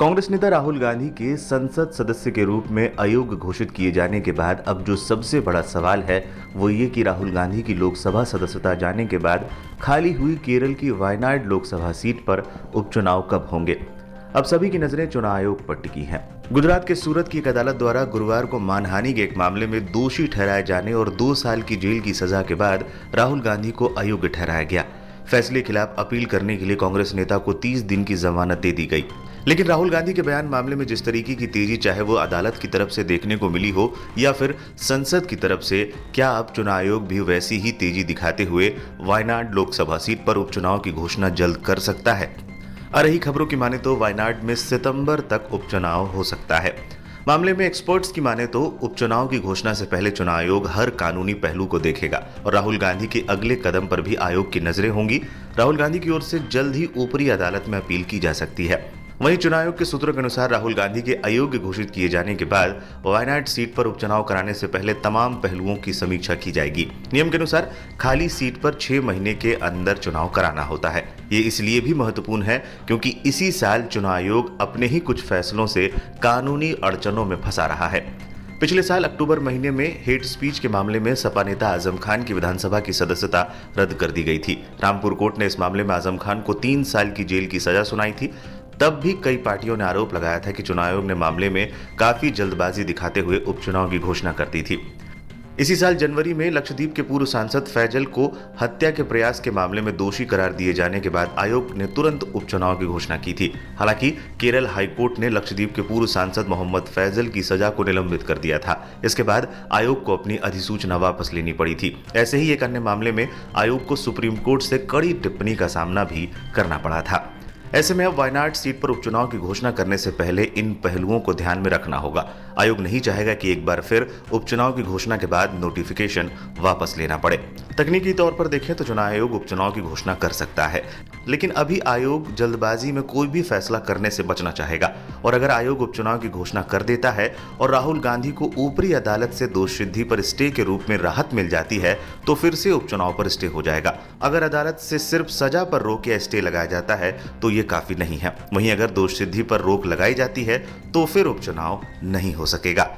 कांग्रेस नेता राहुल गांधी के संसद सदस्य के रूप में अयोग्य घोषित किए जाने के बाद अब जो सबसे बड़ा सवाल है वो ये कि राहुल गांधी की लोकसभा सदस्यता जाने के बाद खाली हुई केरल की वायनाड लोकसभा सीट पर उपचुनाव कब होंगे। अब सभी की नजरें चुनाव आयोग पर टिकी हैं। गुजरात के सूरत की एक अदालत द्वारा गुरुवार को मानहानि के एक मामले में दोषी ठहराए जाने और 2 साल की जेल की सजा के बाद राहुल गांधी को अयोग्य ठहराया गया। फैसले के खिलाफ अपील करने के लिए कांग्रेस नेता को 30 दिन की जमानत दे दी गई। लेकिन राहुल गांधी के बयान मामले में जिस तरीके की तेजी चाहे वो अदालत की तरफ से देखने को मिली हो या फिर संसद की तरफ से, क्या अब चुनाव आयोग भी वैसी ही तेजी दिखाते हुए वायनाड लोकसभा सीट पर उपचुनाव की घोषणा जल्द कर सकता है। आ रही खबरों की माने तो वायनाड में सितंबर तक उपचुनाव हो सकता है। मामले में एक्सपर्ट्स की माने तो उपचुनाव की घोषणा से पहले चुनाव आयोग हर कानूनी पहलू को देखेगा और राहुल गांधी के अगले कदम पर भी आयोग की नजरें होंगी। राहुल गांधी की ओर से जल्द ही ऊपरी अदालत में अपील की जा सकती है। वहीं चुनाव आयोग के सूत्रों के अनुसार राहुल गांधी के अयोग्य घोषित किए जाने के बाद वायनाड सीट पर उपचुनाव कराने से पहले तमाम पहलुओं की समीक्षा की जाएगी। नियम के अनुसार खाली सीट पर 6 महीने के अंदर चुनाव कराना होता है। ये इसलिए भी महत्वपूर्ण है क्योंकि इसी साल चुनाव आयोग अपने ही कुछ फैसलों से कानूनी अड़चनों में फंसा रहा है। पिछले साल अक्टूबर महीने में हेट स्पीच के मामले में सपा नेता आजम खान की विधानसभा की सदस्यता रद्द कर दी गई थी। रामपुर कोर्ट ने इस मामले में आजम खान को 3 साल की जेल की सजा सुनाई थी। तब भी कई पार्टियों ने आरोप लगाया था कि चुनाव आयोग ने मामले में काफी जल्दबाजी दिखाते हुए उपचुनाव की घोषणा कर दी थी। इसी साल जनवरी में लक्षद्वीप के पूर्व सांसद फैजल को हत्या के प्रयास के मामले में दोषी करार दिए जाने के बाद आयोग ने तुरंत उपचुनाव की घोषणा की थी। हालांकि केरल हाईकोर्ट ने लक्षद्वीप के पूर्व सांसद मोहम्मद फैजल की सजा को निलंबित कर दिया था। इसके बाद आयोग को अपनी अधिसूचना वापस लेनी पड़ी थी। ऐसे ही एक अन्य मामले में आयोग को सुप्रीम कोर्ट से कड़ी टिप्पणी का सामना भी करना पड़ा था। ऐसे में अब वायनाड सीट पर उपचुनाव की घोषणा करने से पहले इन पहलुओं को ध्यान में रखना होगा। आयोग नहीं चाहेगा कि एक बार फिर उपचुनाव की घोषणा के बाद नोटिफिकेशन वापस लेना पड़े। तकनीकी तौर पर देखें तो चुनाव आयोग उपचुनाव की घोषणा कर सकता है, लेकिन अभी आयोग जल्दबाजी में कोई भी फैसला करने से बचना चाहेगा। और अगर आयोग उपचुनाव की घोषणा कर देता है और राहुल गांधी को ऊपरी अदालत से दोष सिद्धि पर स्टे के रूप में राहत मिल जाती है तो फिर से उपचुनाव पर स्टे हो जाएगा। अगर अदालत से सिर्फ सजा पर रोक या स्टे लगाया जाता है तो ये काफी नहीं है। वहीं अगर दोष सिद्धि पर रोक लगाई जाती है तो फिर उपचुनाव नहीं हो सकेगा।